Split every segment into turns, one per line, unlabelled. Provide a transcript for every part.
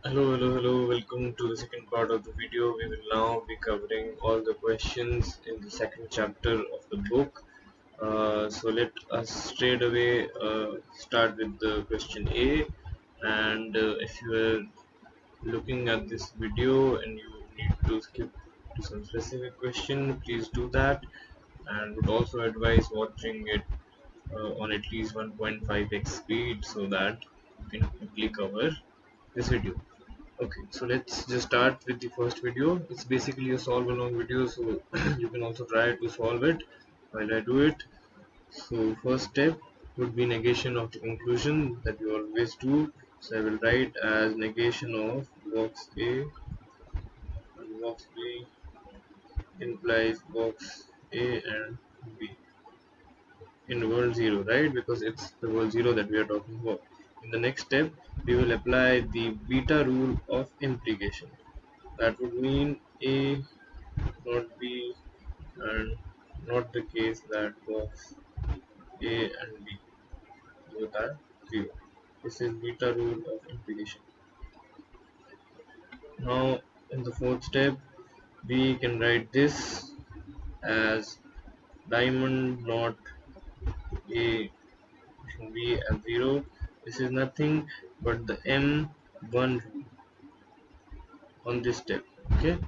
Hello, welcome to the second part of the video. We will now be covering all the questions in the second chapter of the book. So let us straight away start with the question A. And if you are looking at this video and you need to skip to some specific question, please do that. And would also advise watching it on at least 1.5x speed so that you can quickly cover this video. Okay, so let's just start with the first video. It's basically a solve along video, so you can also try to solve it while I do it. So first step would be negation of the conclusion that we always do. So I will write as negation of box A, and box B implies box A and B in world 0, right? Because it's the world 0 that we are talking about. In the next step, we will apply the beta rule of implication. That would mean A not B and not the case that box A and B both are 0. This is beta rule of implication. Now in the fourth step we can write this as diamond not A B as 0. This is nothing but the M1 rule on this step. Okay.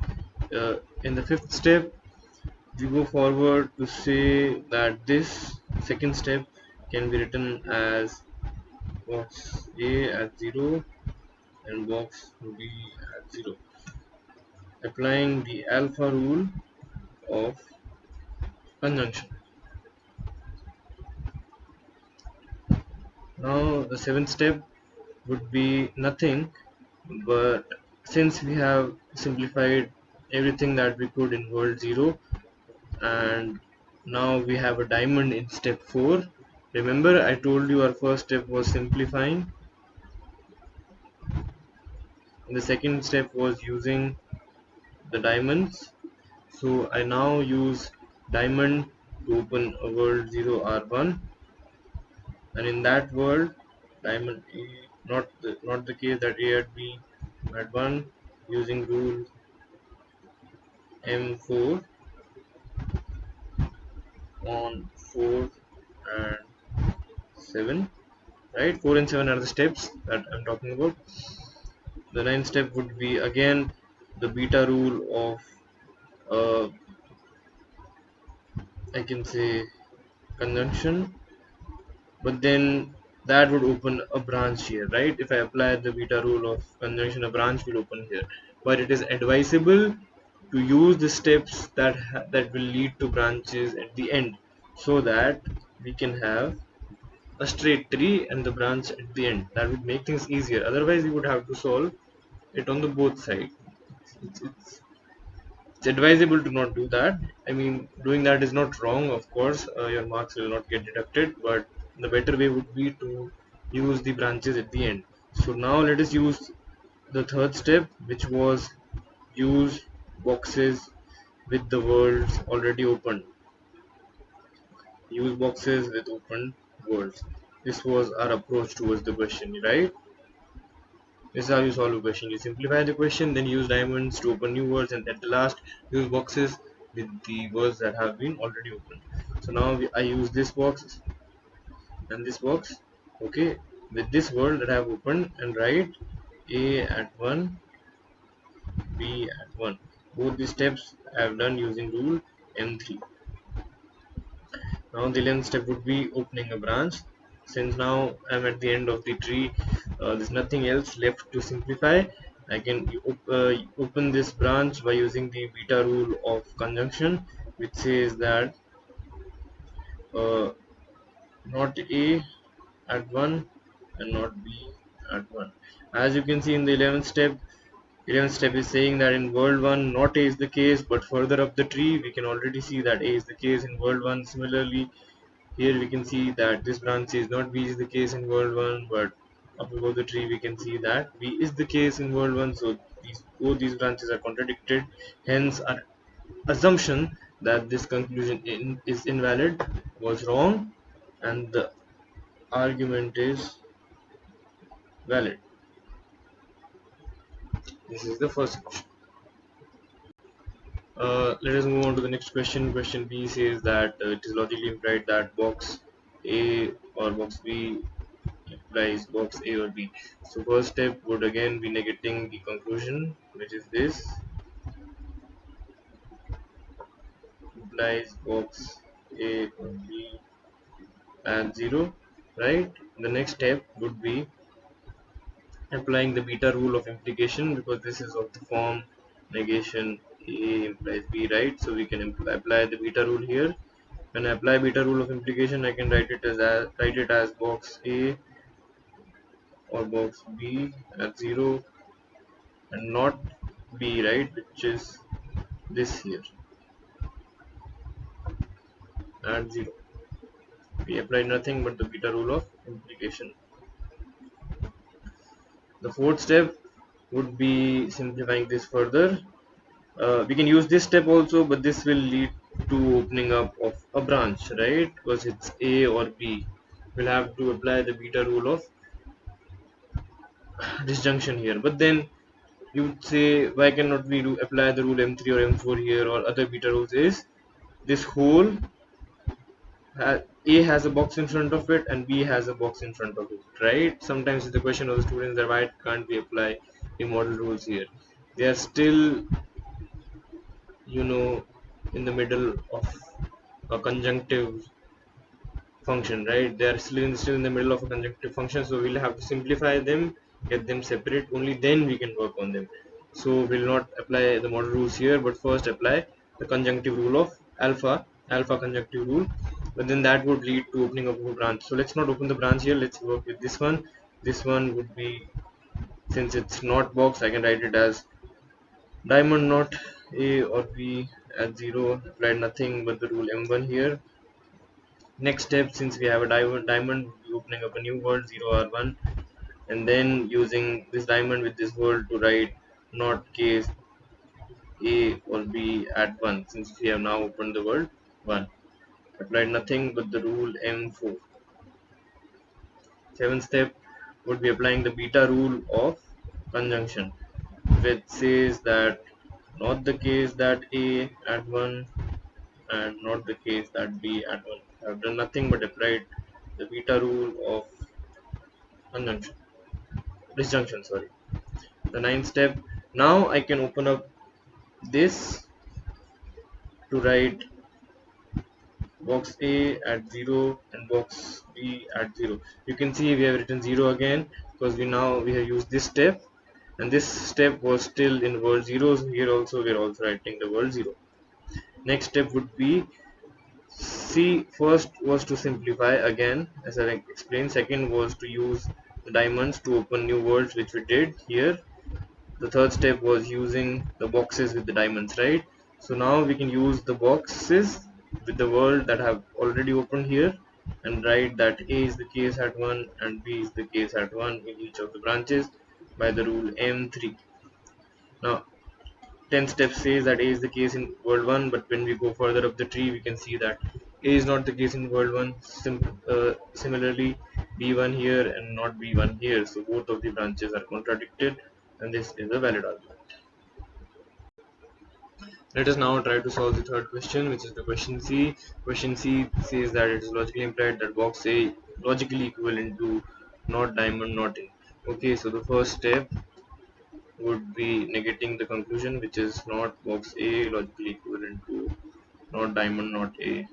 In the fifth step we go forward to say that this second step can be written as box A at 0 and box B at 0, applying the alpha rule of conjunction. Now the seventh step would be nothing, but since we have simplified everything that we could in world 0 and now we have a diamond in step 4. Remember I told you our first step was simplifying, and the second step was using the diamonds. So I now use diamond to open a world 0 R1, and in that world diamond A, not the case that A at B at 1, using rule M4 on 4 and 7, right? 4 and 7 are the steps that I'm talking about. The ninth step would be again the beta rule of I can say conjunction, but then that would open a branch here, right? If I apply the beta rule of conjunction, a branch will open here, but it is advisable to use the steps that will lead to branches at the end so that we can have a straight tree and the branch at the end. That would make things easier. Otherwise you would have to solve it on the both sides. It's advisable to not do that. I mean, doing that is not wrong, of course. Your marks will not get deducted, but the better way would be to use the branches at the end. So now let us use the third step, which was use boxes with the worlds already opened. Use boxes with open worlds. This was our approach towards the question, right? This is how you solve a question. You simplify the question, then use diamonds to open new words, and at the last, use boxes with the words that have been already opened. So now I use this box and this box, okay, with this word that I have opened, and write A at 1, B at 1. Both these steps I have done using rule M3. Now the 11th step would be opening a branch. Since now I'm at the end of the tree, there's nothing else left to simplify. I can open this branch by using the beta rule of conjunction, which says that uh, not A at 1 and not B at 1. As you can see in the 11th step is saying that in world 1 not A is the case, but further up the tree we can already see that A is the case in world 1. Similarly, here we can see that this branch is not B is the case in world 1, but up above the tree we can see that B is the case in world 1. So both these branches are contradicted. Hence our assumption that this conclusion is invalid was wrong, and the argument is valid. This is the first question. Let us move on to the next question. Question B says that it is logically implied that box A or box B implies box A or B. So first step would again be negating the conclusion, which is this implies box A or B at 0, right? The next step would be applying the beta rule of implication, because this is of the form negation A implies B, right? So we can apply the beta rule here. When I apply beta rule of implication, I can write it as box A or box B at 0 and not B, right? Which is this here at 0. We apply nothing but the beta rule of implication. The fourth step would be simplifying this further. We can use this step also, but this will lead to opening up of a branch, right? Because it's A or B. We'll have to apply the beta rule of disjunction here. But then you would say, why cannot we apply the rule M3 or M4 here or other beta rules? Is this whole A has a box in front of it and B has a box in front of it, right? Sometimes the question of the students that why can't we apply the model rules here? They are still, you know, in the middle of a conjunctive function, right? They are still in the middle of a conjunctive function, so we'll have to simplify them, get them separate. Only then we can work on them. So we'll not apply the model rules here, but first apply the conjunctive rule of alpha conjunctive rule. But then that would lead to opening of a branch. So let's not open the branch here. Let's work with this one. This one would be, since it's not box, I can write it as diamond not A or B at 0. Apply nothing but the rule M1 here. Next step, since we have a diamond, we'll be opening up a new world 0 or 1, and then using this diamond with this world to write not case A or B at 1, since we have now opened the world 1. Applied nothing but the rule M4. Seventh step would be applying the beta rule of conjunction, which says that not the case that A at 1 and not the case that B at 1. I have done nothing but applied the beta rule of conjunction, disjunction, sorry. The ninth step, now I can open up this to write box A at 0 and box B at 0. You can see we have written 0 again because we have used this step, and this step was still in world 0, so here also we are also writing the world 0. Next step would be, see, first was to simplify again as I explained. Second was to use the diamonds to open new worlds, which we did here. The third step was using the boxes with the diamonds, right? So now we can use the boxes with the world that have already opened here and write that A is the case at 1 and B is the case at 1 in each of the branches by the rule M3. Now 10th step says that A is the case in world 1, but when we go further up the tree we can see that A is not the case in world 1. Similarly, B1 here and not B1 here, so both of the branches are contradicted, and this is a valid argument. Let us now try to solve the third question, which is the question C. Question C says that it is logically implied that box A logically equivalent to not diamond not A. Okay, so the first step would be negating the conclusion, which is not box A logically equivalent to not diamond not A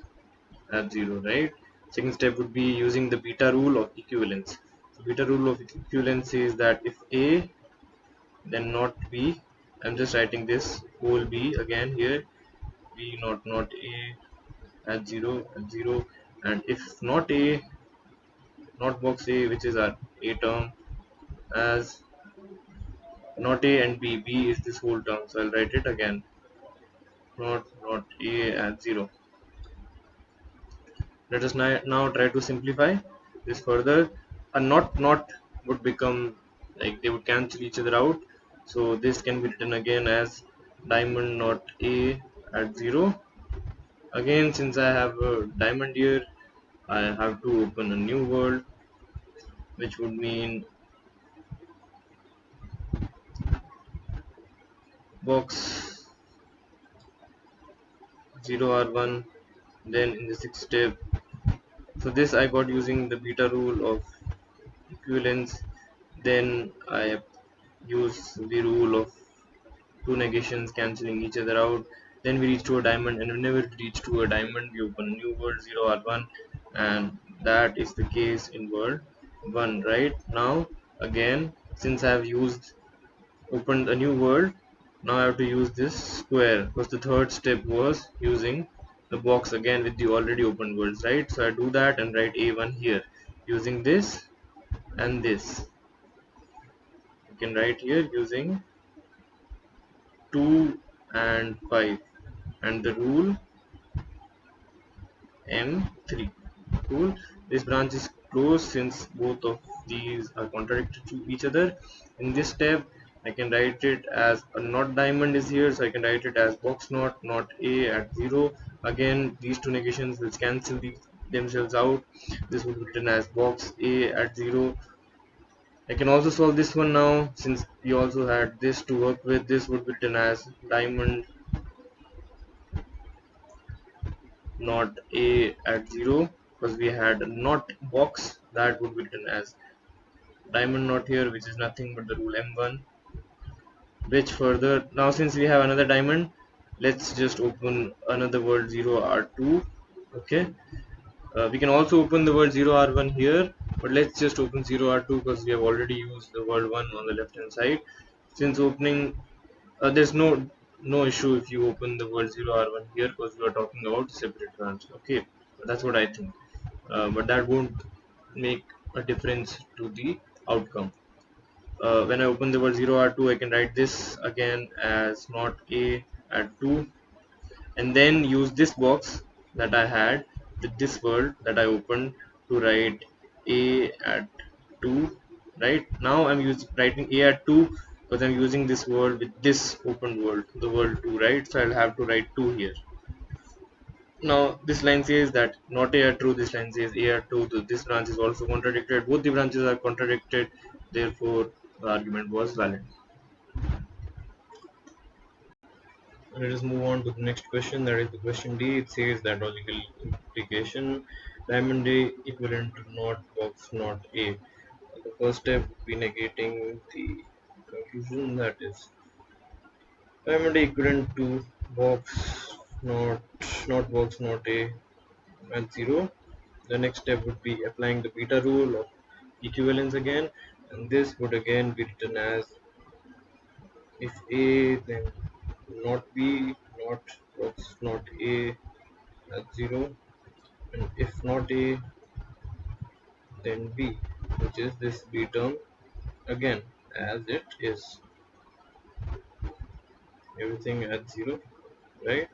at 0, right? Second step would be using the beta rule of equivalence. So beta rule of equivalence says that if A then not B, I'm just writing this whole B again here, B not A at 0 at 0, and if not A, not box A, which is our A term, as not A and B is this whole term, so I'll write it again, not A at 0. Let us now try to simplify this further. A not would become, like, they would cancel each other out, so this can be written again as diamond not A at 0. Again, since I have a diamond here, I have to open a new world, which would mean box 0 R1. Then in the sixth step, so this I got using the beta rule of equivalence. Then I use the rule of two negations cancelling each other out. Then we reach to a diamond, and whenever we reach to a diamond, we open a new world 0 R1, and that is the case in world 1. Right now, again, since I have used opened a new world, now I have to use this square because the third step was using the box again with the already opened worlds, right? So I do that and write A1 here using this and this. You can write here using 2 and 5 and the rule M3. Cool. This branch is closed since both of these are contradictory to each other. In this step, I can write it as a not diamond is here, so I can write it as box not A at 0. Again, these two negations will cancel themselves out. This will be written as box A at 0. I can also solve this one now since we also had this to work with. This would be written as diamond not A at 0 because we had a not box that would be written as diamond not here, which is nothing but the rule M1. Which further, now since we have another diamond, let's just open another world 0 R2. Okay, we can also open the world 0 R1 here, but let's just open 0 R2 because we have already used the world 1 on the left hand side. Since opening, there's no issue if you open the world 0 R1 here because we are talking about separate branch. Okay, that's what I think, but that won't make a difference to the outcome. When I open the word 0 R2, I can write this again as not A at 2, and then use this box that I had with this word that I opened to write A at 2. Right now I'm writing A at 2 because I'm using this word with this open world, the world 2, right? So I'll have to write 2 here. Now this line says that not A at true, this line says A at 2, so this branch is also contradicted. Both the branches are contradicted, therefore the argument was valid. Let us move on to the next question, that is the question D. It says that logical implication diamond A equivalent to not box not A. The first step would be negating the conclusion, that is diamond A equivalent to box not box not A at 0. The next step would be applying the beta rule of equivalence again, and this would again be written as if A then not B, not box not A at 0, and if not A then B, which is this B term again as it is, everything at 0, right?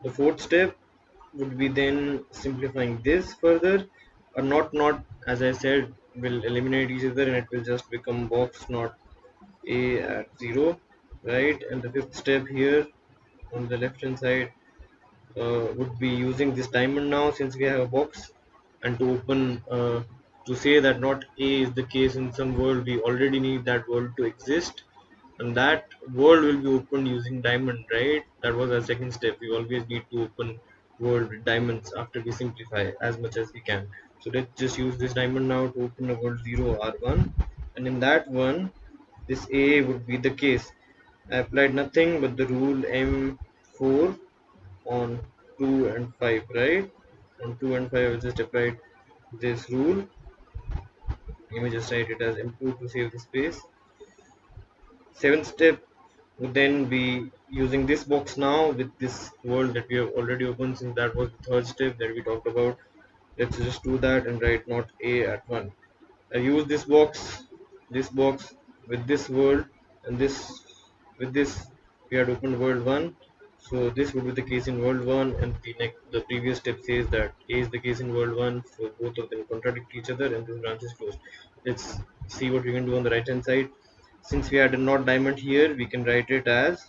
The fourth step would be then simplifying this further. A not as I said will eliminate each other and it will just become box not A at 0, right? And the fifth step here on the left hand side would be using this diamond now since we have a box, and to open to say that not A is the case in some world, we already need that world to exist, and that world will be opened using diamond, right? That was our second step. We always need to open world with diamonds after we simplify as much as we can. So let's just use this diamond now to open a world 0 R1, and in that one this A would be the case. I applied nothing but the rule M4 on 2 and 5, right? On 2 and 5 I just applied this rule. Let me just write it as M2 to save the space. Seventh step would then be using this box now with this world that we have already opened, since that was the third step that we talked about. Let's just do that and write not A at 1. I use this box with this world, and this with this we had opened world 1. So this would be the case in world 1, and the previous step says that A is the case in world 1, so both of them contradict each other and this branch is closed. Let's see what we can do on the right hand side. Since we had a not diamond here, we can write it as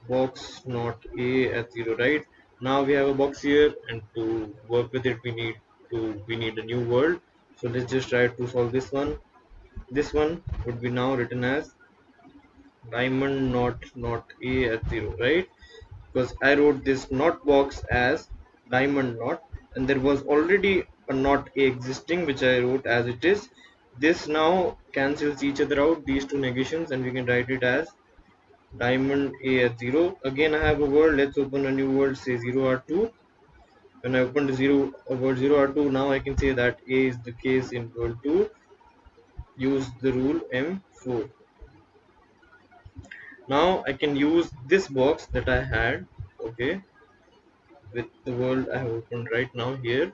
box not A at 0, right? Now we have a box here, and to work with it we need a new world. So let's just try to solve this one. This one would be now written as diamond not A at 0, right? Because I wrote this not box as diamond not, and there was already a not A existing which I wrote as it is. This now cancels each other out, these two negations, and we can write it as diamond A at 0. Again I have a word, let's open a new word, say 0R2. When I open the word 0R2, now I can say that A is the case in world 2. Use the rule M4. Now I can use this box that I had, okay, with the world I have opened right now here,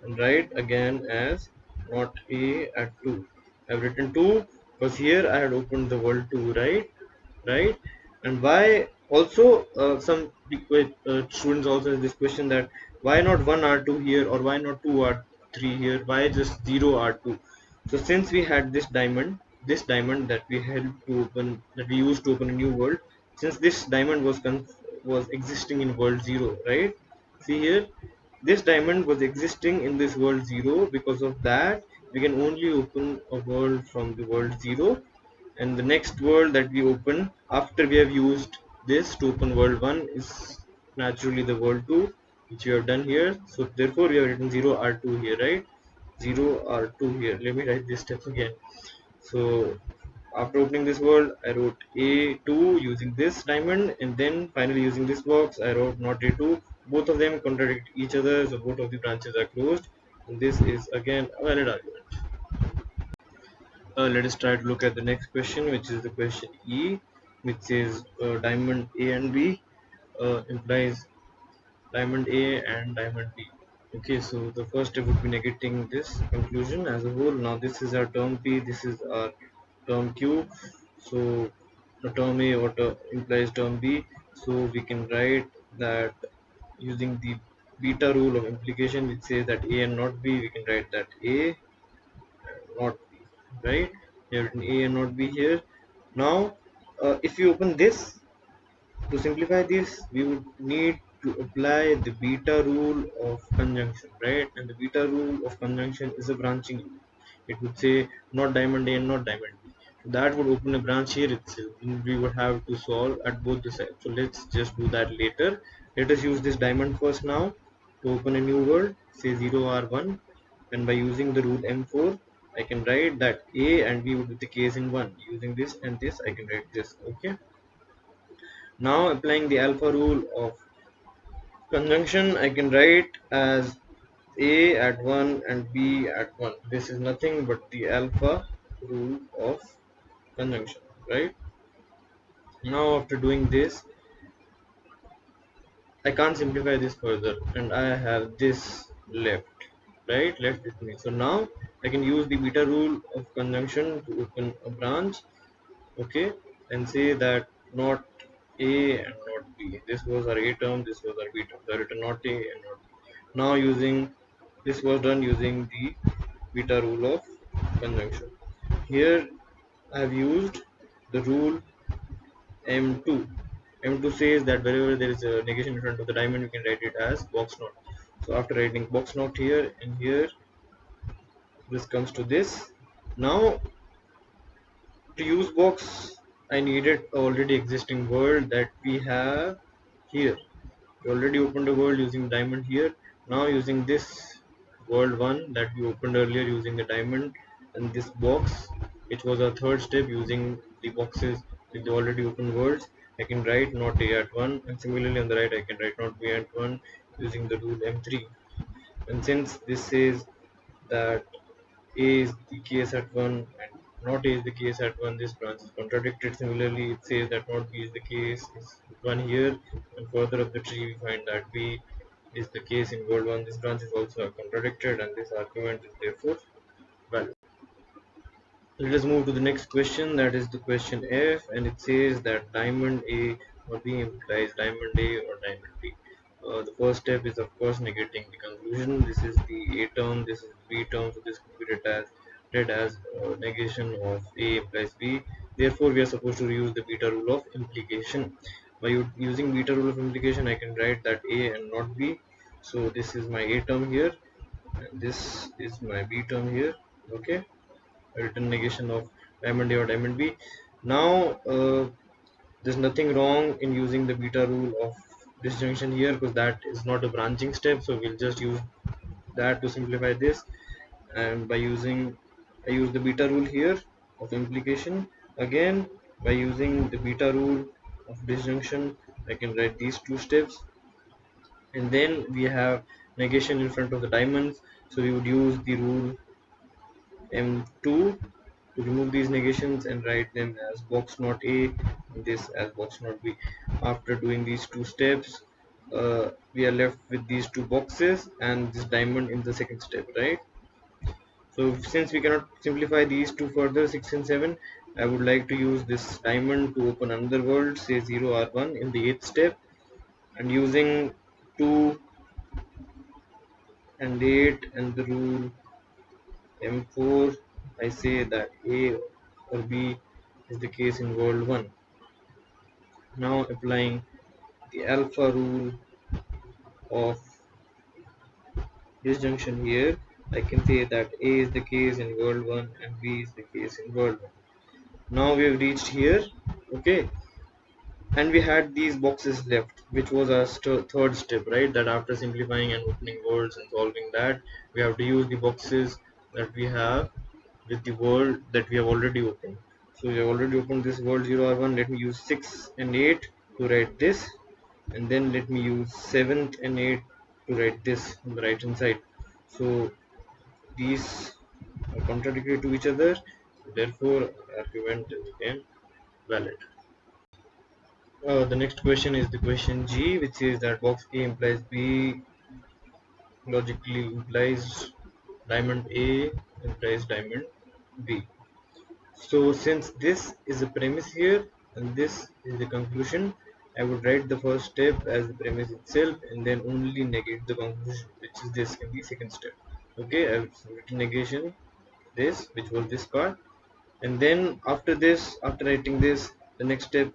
and write again as not A at 2. I've written 2 because here I had opened the world 2, right? And why also some students also have this question that why not 1 R2 here, or why not 2 R3 here, why just 0 R2? So since we had this diamond that we had to open, that we used to open a new world, since this diamond was existing in world 0, right? See here, this diamond was existing in this world 0. Because of that, we can only open a world from the world 0, and the next world that we open after we have used this to open world 1 is naturally the world 2, which we have done here. So therefore we have written 0 R2 here, right? 0 R2 here. Let me write this step again. So after opening this world, I wrote A2 using this diamond, and then finally using this box I wrote not A2. Both of them contradict each other, so both of the branches are closed, and this is again a valid argument. Let us try to look at the next question, which is the question E, which says diamond A and B implies diamond A and diamond B. Okay, so the first step would be negating this conclusion as a whole. Now this is our term P, this is our term Q. So the term A implies term B. So we can write that using the beta rule of implication, which says that A and not B, we can write that A not B, right? We have written A and not B here. Now, if you open this, to simplify this, we would need to apply the beta rule of conjunction, right? And the beta rule of conjunction is a branching rule. It would say not diamond A and not diamond B. So that would open a branch here itself, and we would have to solve at both the sides. So let's just do that later. Let us use this diamond first now to open a new world, say 0R1, and by using the rule M4, I can write that A and B would be the case in 1. Using this and this, I can write this, okay? Now applying the alpha rule of conjunction, I can write as A at 1 and B at 1. This is nothing but the alpha rule of conjunction, right? Now after doing this, I can't simplify this further, and I have this left, right? Left with me. So now I can use the beta rule of conjunction to open a branch, okay, and say that not A and not B. This was our A term, this was our B term. So I written not A and not B. Now this was done using the beta rule of conjunction. Here I have used the rule M2. M2 says that wherever there is a negation in front of the diamond, we can write it as box not. So after writing box not here and here, this comes to this. Now to use box, I needed already existing world that we have here. We already opened a world using diamond here. Now using this world 1 that we opened earlier using the diamond and this box, which was our third step, using the boxes with the already open worlds, I can write not A at 1, and similarly on the right I can write not B at 1 using the rule M3. And since this says that A is the case at 1 and not A is the case at 1, this branch is contradicted. Similarly, it says that not B is the case is 1 here, and further up the tree we find that B is the case in world 1. This branch is also contradicted, and this argument is therefore valid. Let us move to the next question, that is the question F, and it says that diamond A or B implies diamond A or diamond B. The first step is of course negating the conclusion. This is the A term, this is the B term, so this could be read as negation of A implies B. Therefore, we are supposed to use the beta rule of implication. By using beta rule of implication, I can write that A and not B. So this is my A term here, and this is my B term here. Okay, a written negation of diamond A or diamond B. Now There's nothing wrong in using the beta rule of disjunction here, because that is not a branching step, so we'll just use that to simplify this. And by using, I use the beta rule here of implication. Again, by using the beta rule of disjunction, I can write these two steps. And then we have negation in front of the diamonds, so we would use the rule M2 to remove these negations and write them as box not A and this as box not B. After doing these two steps, we are left with these two boxes and this diamond in the second step, right? So since we cannot simplify these two further, 6 and 7, I would like to use this diamond to open another world, say 0 R1 in the 8th step, and using 2 and 8 and the rule M4, I say that A or B is the case in world 1. Now applying the alpha rule of disjunction here, I can say that A is the case in world 1 and B is the case in world 1. Now we have reached here, okay, and we had these boxes left, which was our third step, right? That after simplifying and opening worlds and solving that, we have to use the boxes that we have with the world that we have already opened. So we have already opened this world 0R1. Let me use 6 and 8 to write this, and then let me use 7th and 8 to write this on the right hand side. So these are contradictory to each other, therefore argument is again valid. The next question is the question G, which says that box A implies B logically implies diamond A implies diamond B. So since this is a premise here and this is the conclusion, I would write the first step as the premise itself and then only negate the conclusion, which is this in the second step. Okay, I've written negation this, which was this part, and then after this, after writing this, the next step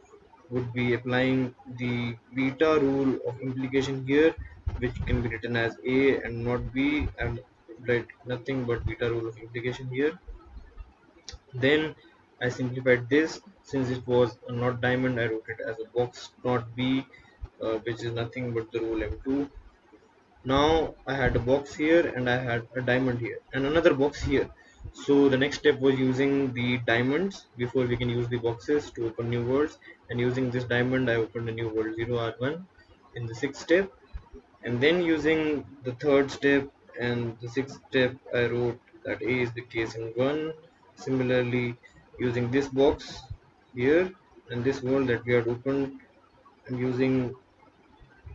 would be applying the beta rule of implication here, which can be written as A and not B, and write nothing but beta rule of implication here. Then I simplified this. Since it was a not diamond, I wrote it as a box not B, which is nothing but the rule M2. Now I had a box here and I had a diamond here and another box here. So the next step was using the diamonds before we can use the boxes to open new worlds, and using this diamond I opened a new world 0R1 in the 6th step, and then using the 3rd step and the 6th step I wrote that A is the case in 1. Similarly, using this box here and this world that we had opened, and using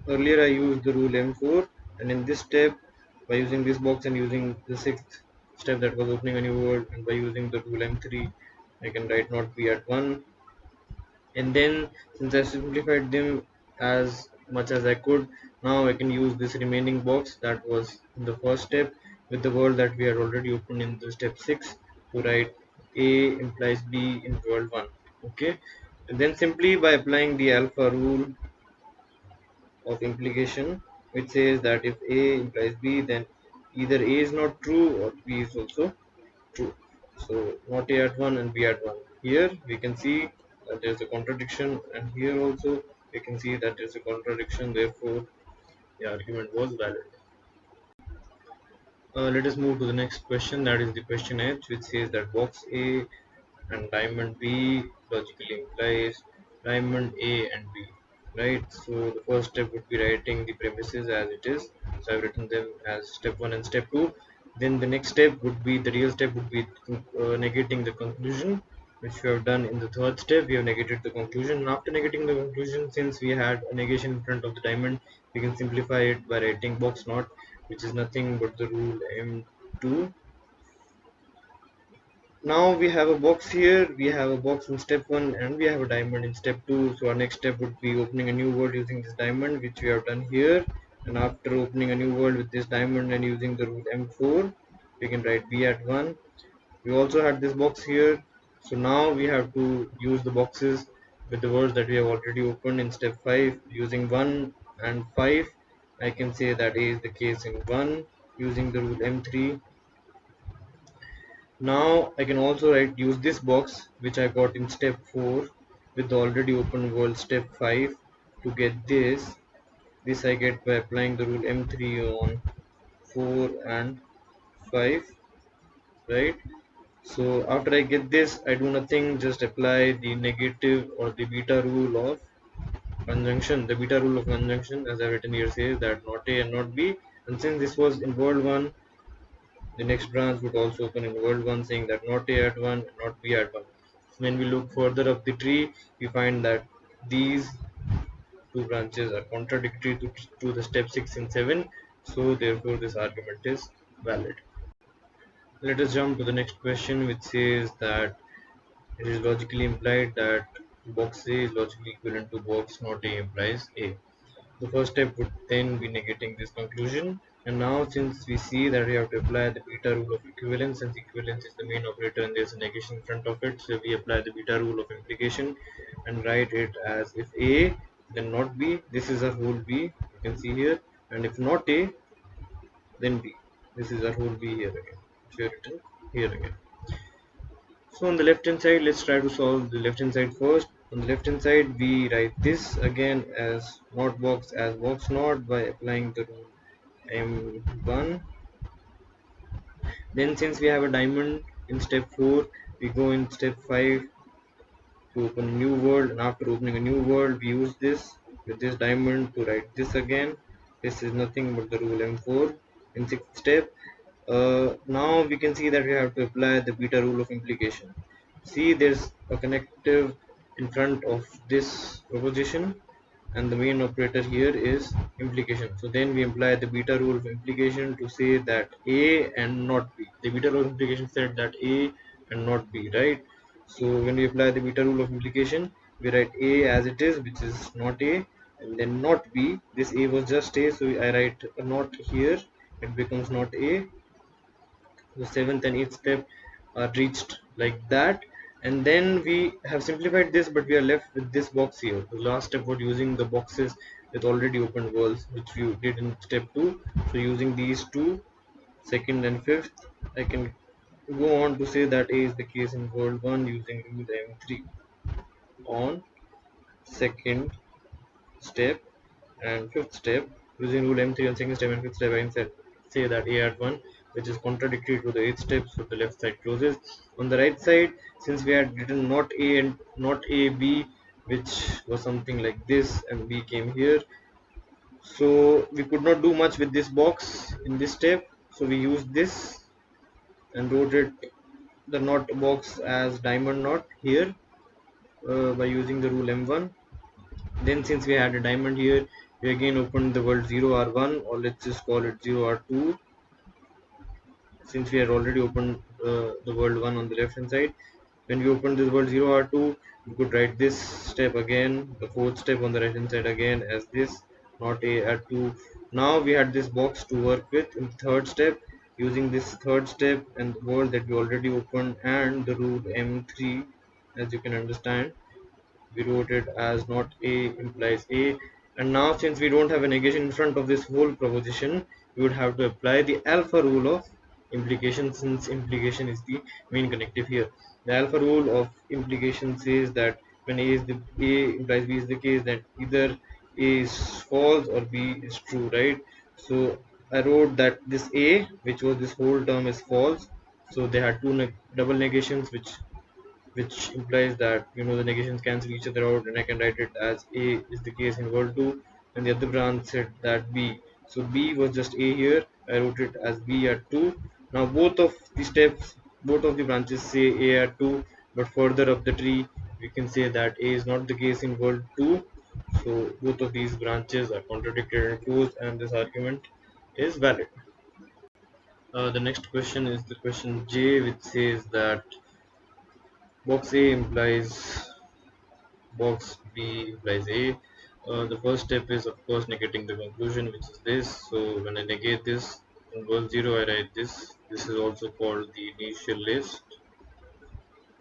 earlier I used the rule M4, and in this step by using this box and using the 6th step that was opening a new world, and by using the rule M3 I can write not B at 1. And then since I simplified them as much as I could, now I can use this remaining box that was in the first step with the world that we had already opened in the step 6 to write A implies B in world 1. Okay, and then simply by applying the alpha rule of implication, which says that if A implies B, then either A is not true or B is also true. So not A at 1 and B at 1. Here we can see that there is a contradiction, and here also we can see that there is a contradiction, therefore the argument was valid. Let us move to the next question, that is the question H, which says that box A and diamond B logically implies diamond A and B, right? So the first step would be writing the premises as it is. So I've written them as step 1 and step 2. Then the next step would be, the real step would be negating the conclusion, which we have done in the 3rd step. We have negated the conclusion, and after negating the conclusion, since we had a negation in front of the diamond, we can simplify it by writing box not, which is nothing but the rule M2. Now we have a box here, we have a box in step 1, and we have a diamond in step 2. So our next step would be opening a new world using this diamond, which we have done here. And after opening a new world with this diamond and using the rule M4, we can write B at 1. We also had this box here, so now we have to use the boxes with the words that we have already opened in step 5. Using 1 and 5, I can say that A is the case in 1 using the rule M3. Now I can also use this box which I got in step 4 with the already open world step 5. To get this I get by applying the rule M3 on 4 and 5, right? So after I get this, I do nothing, just apply the negative or the beta rule of conjunction. The beta rule of conjunction, as I've written here, says that not A and not B. And since this was in world 1, the next branch would also open in world 1, saying that not A at 1, not B at 1. When we look further up the tree, we find that these two branches are contradictory to the step 6 and 7. So therefore this argument is valid. Let us jump to the next question, which says that it is logically implied that box A is logically equivalent to box not A implies A. The first step would then be negating this conclusion. And now since we see that we have to apply the beta rule of equivalence, since equivalence is the main operator and there's a negation in front of it, so we apply the beta rule of implication and write it as if A then not B. This is our whole B, you can see here, and if not A then B. This is our whole B here again, which we have written here again. So on the left hand side, let's try to solve the left hand side first. On the left hand side, we write this again as not box as box not by applying the rule M1. Then since we have a diamond in step 4, we go in step 5 to open a new world, and after opening a new world we use this with this diamond to write this again. This is nothing but the rule M4 in 6th step. Now we can see that we have to apply the beta rule of implication. See, there's a connective in front of this proposition, and the main operator here is implication. So then we apply the beta rule of implication to say that A and not B. The beta rule of implication said that A and not B, right? So when we apply the beta rule of implication, we write A as it is, which is not A, and then not B. This A was just A, so I write a not here. It becomes not A. The 7th and 8th step are reached like that, and then we have simplified this, but we are left with this box here. The last step was using the boxes with already opened worlds, which we did in step 2. So using these two, 2nd and 5th, I can go on to say that A is the case in world 1 using rule M3 on 2nd step and 5th step. Using rule M3 on 2nd step and 5th step, I can say that A at 1, which is contradictory to the 8th step, so the left side closes. On the right side, since we had written not A and not A B, which was something like this, and B came here, so we could not do much with this box in this step, so we used this and wrote it the not box as diamond knot here by using the rule M1. Then since we had a diamond here, we again opened the world 0R1, or let's just call it 0R2, since we had already opened the world 1 on the left hand side. When we opened this world 0R2, we could write this step again, the 4th step on the right hand side again as this, not A at 2. Now we had this box to work with in the 3rd step, using this 3rd step and the world that we already opened and the rule M3, as you can understand. We wrote it as not A implies A, and now since we don't have a negation in front of this whole proposition, we would have to apply the alpha rule of implication, since implication is the main connective here. The alpha rule of implication says that when A implies B is the case, that either A is false or B is true, right? So I wrote that this A, which was this whole term, is false, so they had two double negations, which implies that the negations cancel each other out, and I can write it as A is the case in world 2, and the other branch said that B. So B was just A here, I wrote it as B at 2. Now both of the steps, both of the branches say A at 2, but further up the tree we can say that A is not the case in world 2. So both of these branches are contradicted and closed, and this argument is valid. The next question is the question J, which says that box A implies box B implies A. The first step is of course negating the conclusion, which is this. So when I negate this in world 0, I write this. This is also called the initial list.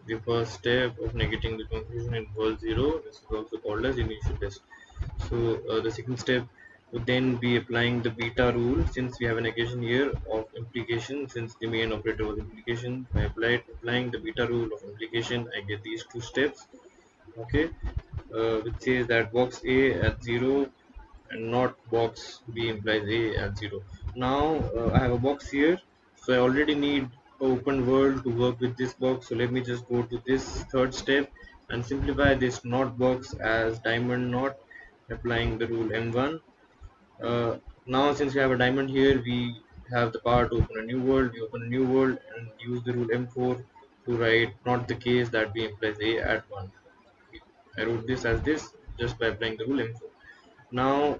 The first step of negating the conclusion in world 0, this is also called as initial list. So the second step would then be applying the beta rule, since we have a negation here of implication, since the main operator was implication. By applying the beta rule of implication, I get these two steps. okay, which says that box A at 0 and not box B implies A at 0. Now I have a box here, so I already need a open world to work with this box. So let me just go to this third step and simplify this not box as diamond not, applying the rule M1. Now since we have a diamond here, we have the power to open a new world. We open a new world and use the rule M4 to write not the case that B implies A at 1. I wrote this as this just by applying the rule M4. Now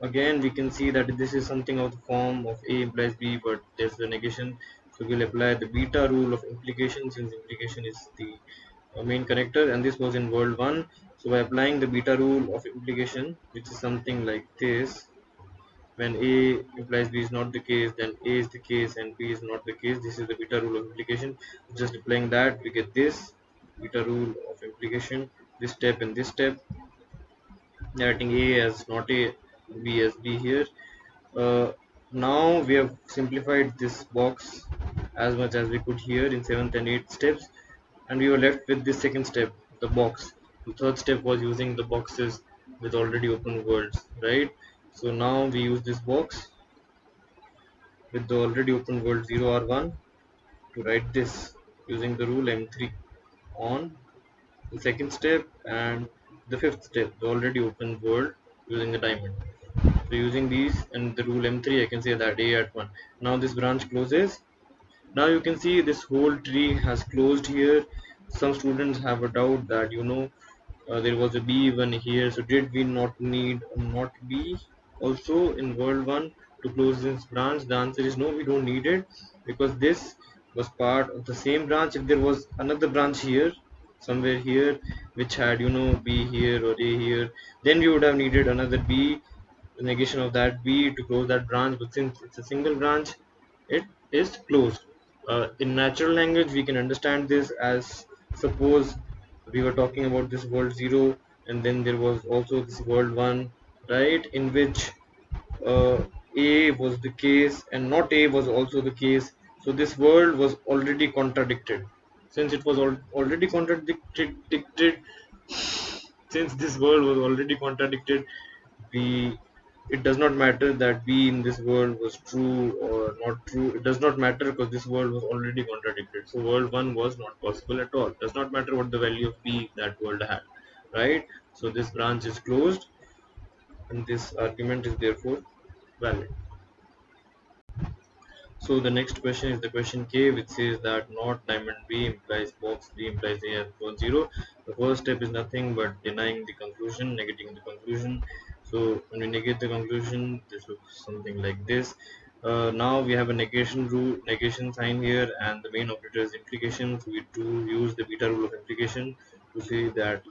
again we can see that this is something of the form of A implies B, but there's the negation. So we'll apply the beta rule of implication, since implication is the main connector, and this was in world 1. So by applying the beta rule of implication, which is something like this, when A implies B is not the case, then A is the case and B is not the case. This is the beta rule of implication. Just applying that, we get this beta rule of implication, this step and this step, writing A as not A, B as B here. Uh, Now we have simplified this box as much as we could here in 7th and 8th steps, and we were left with this second step, the box. The third step was using the boxes with already open worlds, right? So now we use this box with the already open world 0 or 1 to write this using the rule M3 on the second step and the fifth step, the already open world using the diamond. So using these and the rule M3, I can say that A at 1. Now this branch closes. Now you can see this whole tree has closed here. Some students have a doubt that there was a B even here. So did we not need a not B also in world 1 to close this branch? The answer is no, we don't need it, because this was part of the same branch. If there was another branch here, somewhere here, which had B here or A here, then we would have needed another B, the negation of that B to close that branch. But since it's a single branch, it is closed. In natural language, we can understand this as, suppose we were talking about this world 0 and then there was also this world 1, right, in which uh, A was the case and not A was also the case. So this world was already contradicted. Since it was already contradicted, since this world was already contradicted, we it does not matter that B in this world was true or not true. It does not matter because this world was already contradicted. So world 1 was not possible at all. It does not matter what the value of B that world had, right? So this branch is closed and this argument is therefore valid. So the next question is the question K, which says that not diamond B implies box B implies A at 0. The first step is nothing but denying the conclusion, negating the conclusion. So when we negate the conclusion, this looks something like this. Now we have a negation rule, negation sign here, and the main operator is implication. So we do use the beta rule of implication to say that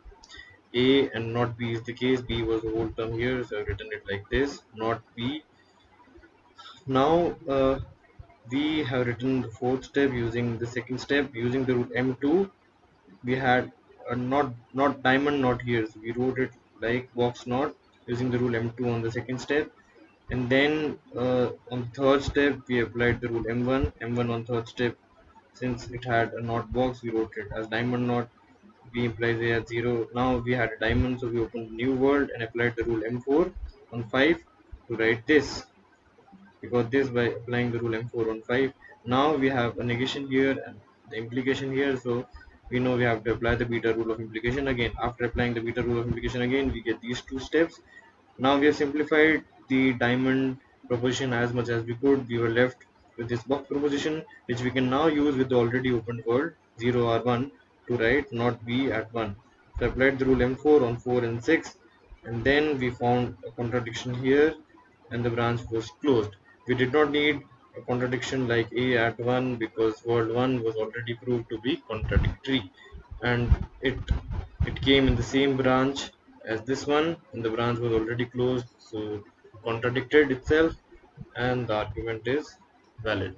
A and not B is the case. B was the whole term here, so I've written it like this, not B. Now we have written the fourth step using the second step using the rule M2. We had a not diamond not here, so we wrote it like box not using the rule M2 on the second step, and then on the third step we applied the rule M1 on third step. Since it had a not box, we wrote it as diamond not. B implies A at 0. Now we had a diamond, so we opened a new world and applied the rule M4 on 5 to write this. We got this by applying the rule M4 on 5. Now we have a negation here and the implication here, so we know we have to apply the beta rule of implication again. After applying the beta rule of implication again, we get these two steps. Now we have simplified the diamond proposition as much as we could. We were left with this box proposition, which we can now use with the already opened world 0 or 1 to write not B at 1. So I applied the rule M4 on 4 and 6, and then we found a contradiction here and the branch was closed. We did not need a contradiction like A at 1 because world 1 was already proved to be contradictory, and it came in the same branch as this one, and the branch was already closed, so contradicted itself, and the argument is valid.